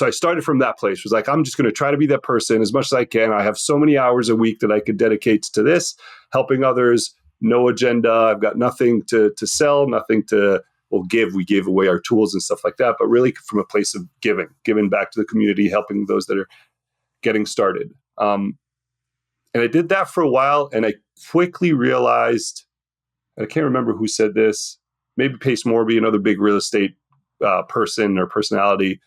So I started from that place. Was like, I'm just going to try to be that person as much as I can. I have so many hours a week that I could dedicate to this, helping others, no agenda. I've got nothing to sell, nothing to give. We gave away our tools and stuff like that, but really from a place of giving back to the community, helping those that are getting started. And I did that for a while, and I quickly realized, I can't remember who said this, maybe Pace Morby, another big real estate person or personality,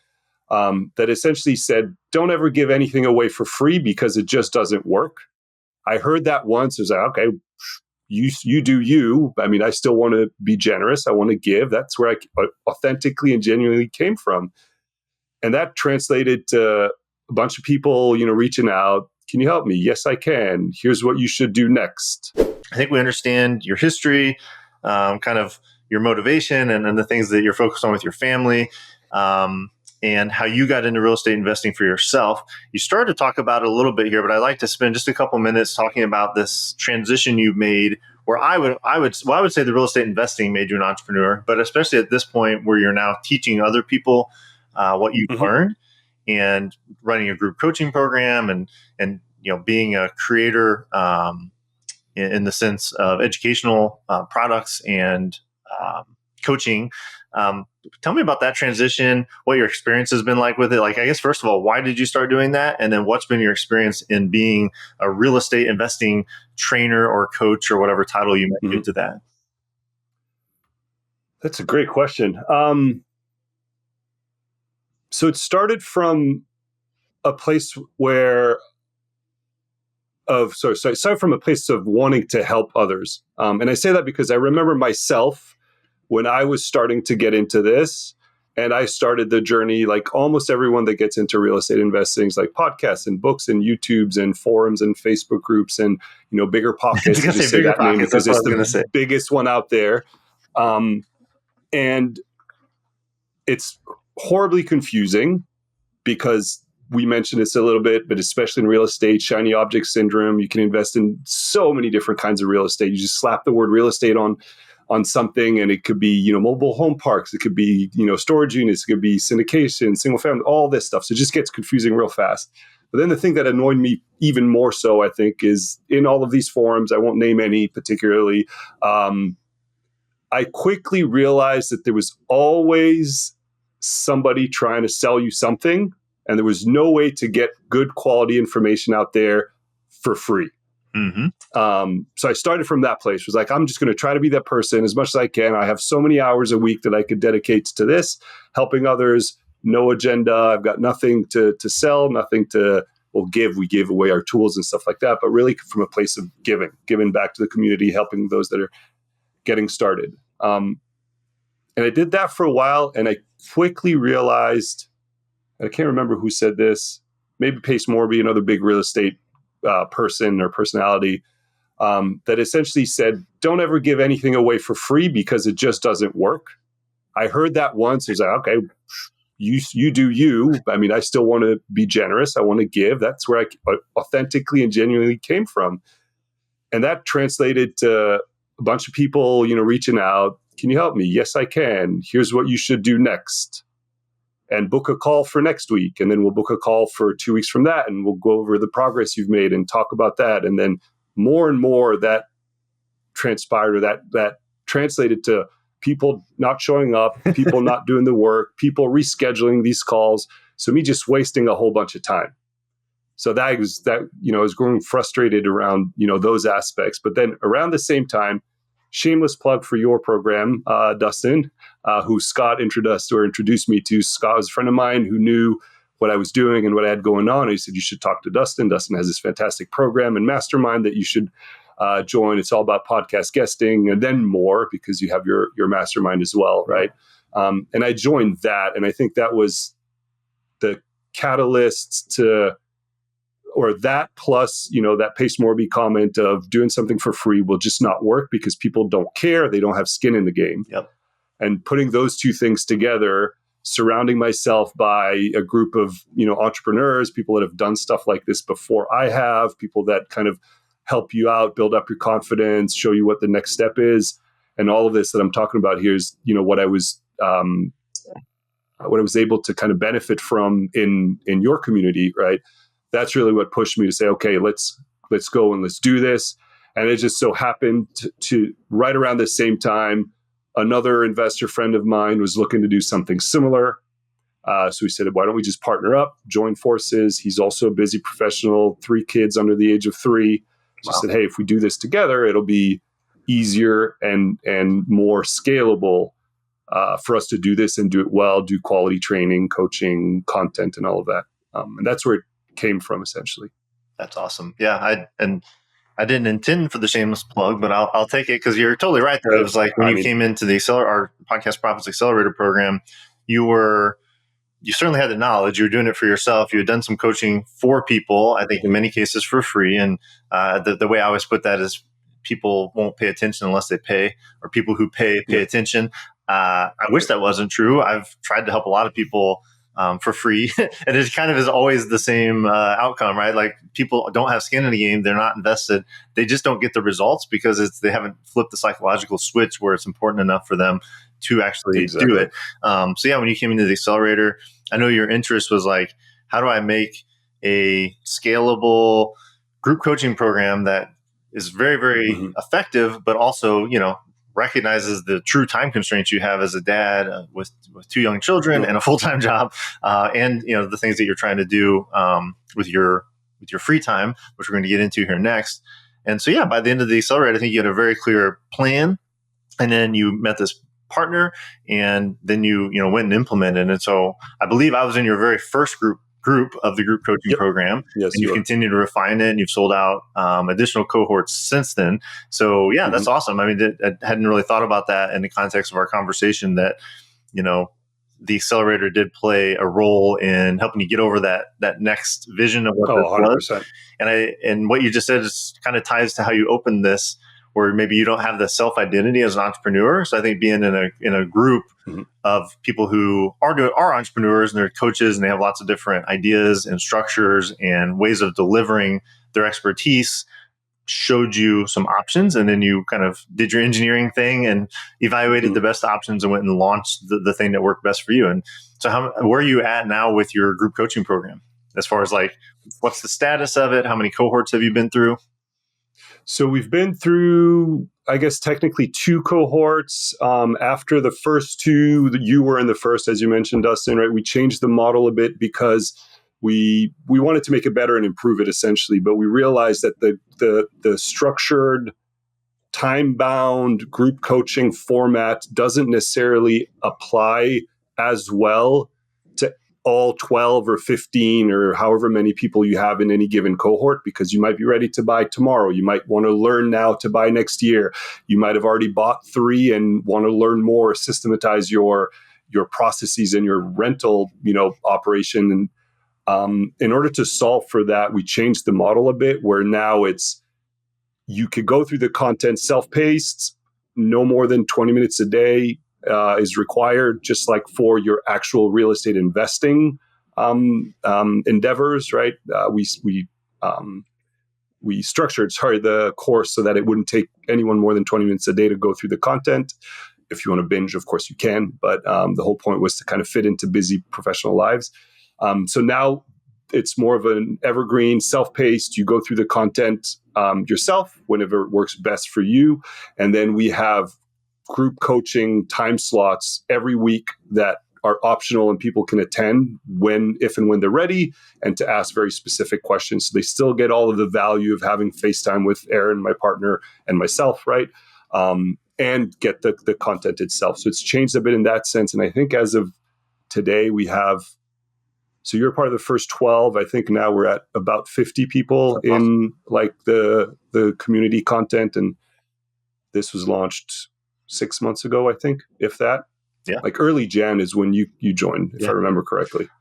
that essentially said, don't ever give anything away for free because it just doesn't work. I heard that once. It was like, okay, you do you. I mean, I still want to be generous. I want to give. That's where I authentically and genuinely came from. And that translated to a bunch of people, reaching out. Can you help me? Yes, I can. Here's what you should do next. I think we understand your history, kind of your motivation and the things that you're focused on with your family, and how you got into real estate investing for yourself. You started to talk about it a little bit here, but I'd like to spend just a couple minutes talking about this transition you've made, where I would say the real estate investing made you an entrepreneur, but especially at this point where you're now teaching other people what you've learned, and running a group coaching program, and being a creator in the sense of educational products and coaching. Tell me about that transition, what your experience has been like with it. Like, I guess, first of all, why did you start doing that? And then what's been your experience in being a real estate investing trainer or coach or whatever title you might give to that? That's a great question. So it started from a place started from a place of wanting to help others. And I say that because I remember myself when I was starting to get into this, and I started the journey, like almost everyone that gets into real estate investing, is like podcasts and books and YouTubes and forums and Facebook groups and, Bigger Pockets. I was gonna say Bigger Pockets, because it's the biggest one out there. And it's horribly confusing because we mentioned this a little bit, but especially in real estate, shiny object syndrome. You can invest in so many different kinds of real estate. You just slap the word real estate on something, and it could be, mobile home parks. It could be, storage units. It could be syndication, single family, all this stuff. So it just gets confusing real fast. But then the thing that annoyed me even more so, I think, is in all of these forums, I won't name any particularly, I quickly realized that there was always somebody trying to sell you something, and there was no way to get good quality information out there for free. So I started from that place. Was like, I'm just going to try to be that person as much as I can. I have so many hours a week that I could dedicate to this, helping others, no agenda. I've got nothing to sell, nothing to give. We gave away our tools and stuff like that, but really from a place of giving back to the community, helping those that are getting started. And I did that for a while, and I quickly realized, I can't remember who said this, maybe Pace Morby, another big real estate person or personality, that essentially said, don't ever give anything away for free because it just doesn't work. I heard that once. It's like, okay, you do you. I mean, I still want to be generous. I want to give. That's where I authentically and genuinely came from. And that translated to a bunch of people, reaching out. Can you help me? Yes, I can. Here's what you should do next. And book a call for next week. And then we'll book a call for 2 weeks from that. And we'll go over the progress you've made and talk about that. And then more and more that transpired, or that translated to people not showing up, people not doing the work, people rescheduling these calls. So me just wasting a whole bunch of time. So I was growing frustrated around, those aspects. But then around the same time, shameless plug for your program, Dustin, who Scott introduced me to. Scott was a friend of mine who knew what I was doing and what I had going on. And he said, you should talk to Dustin. Dustin has this fantastic program and mastermind that you should join. It's all about podcast guesting and then more, because you have your mastermind as well, right? And I joined that. And I think that was the catalyst to, or that plus, that Pace Morby comment of doing something for free will just not work because people don't care. They don't have skin in the game. Yep. And putting those two things together, surrounding myself by a group of, entrepreneurs, people that have done stuff like this before I have, people that kind of help you out, build up your confidence, show you what the next step is. And all of this that I'm talking about here is, what I was what I was able to kind of benefit from in your community, right? That's really what pushed me to say, okay, let's go and let's do this. And it just so happened to right around the same time, another investor friend of mine was looking to do something similar. So we said, why don't we just partner up, join forces? He's also a busy professional, 3 kids under the age of 3. Just said, hey, if we do this together, it'll be easier and more scalable for us to do this and do it well, do quality training, coaching, content, and all of that. And that's where it came from, essentially. That's awesome. Yeah, I didn't intend for the shameless plug, but I'll take it because you're totally right there. It was like when you came into the our Podcast Profits Accelerator program, you certainly had the knowledge. You were doing it for yourself. You had done some coaching for people, I think in many cases for free. And the way I always put that is people won't pay attention unless they pay, or people who pay attention. I wish that wasn't true. I've tried to help a lot of people for free. And it kind of is always the same outcome, right? Like people don't have skin in the game. They're not invested. They just don't get the results because they haven't flipped the psychological switch where it's important enough for them to actually do it. So yeah, when you came into the accelerator, I know your interest was like, how do I make a scalable group coaching program that is very, very effective, but also, recognizes the true time constraints you have as a dad with 2 young children and a full-time job, and the things that you're trying to do with your free time, which we're going to get into here next. And so, yeah, by the end of the accelerator, I think you had a very clear plan, and then you met this partner, and then you went and implemented. And so, I believe I was in your very first group of the group coaching program. Yes, and you've continued to refine it, and you've sold out additional cohorts since then. So yeah, that's awesome. I mean, I hadn't really thought about that in the context of our conversation, that, the accelerator did play a role in helping you get over that next vision of what this 100%. was. And what you just said is kind of ties to how you opened this, where maybe you don't have the self-identity as an entrepreneur. So I think being in a group of people who are entrepreneurs and they're coaches and they have lots of different ideas and structures and ways of delivering their expertise showed you some options. And then you kind of did your engineering thing and evaluated the best options and went and launched the thing that worked best for you. And so where are you at now with your group coaching program? As far as like, what's the status of it? How many cohorts have you been through? So we've been through, I guess, technically 2 cohorts. After the first 2, you were in the first, as you mentioned, Dustin, right? We changed the model a bit because we wanted to make it better and improve it, essentially. But we realized that the structured, time-bound group coaching format doesn't necessarily apply as well to all 12 or 15 or however many people you have in any given cohort, because you might be ready to buy tomorrow. You might want to learn now to buy next year. You might have already bought 3 and want to learn more, systematize your processes and your rental, operation. And in order to solve for that, we changed the model a bit, where now you could go through the content self-paced, no more than 20 minutes a day is required, just like for your actual real estate investing endeavors, right? We structured the course so that it wouldn't take anyone more than 20 minutes a day to go through the content. If you want to binge, of course you can, but the whole point was to kind of fit into busy professional lives. So now it's more of an evergreen, self-paced. You go through the content yourself whenever it works best for you. And then we have group coaching time slots every week that are optional and people can attend if and when they're ready, and to ask very specific questions. So they still get all of the value of having FaceTime with Aaron, my partner, and myself, right? And get the content itself. So it's changed a bit in that sense. And I think as of today, so you're part of the first 12. I think now we're at about 50 people in like the community content. And this was launched 6 months ago, I think, if that. Yeah. Like early Jan is when you joined, if I remember correctly.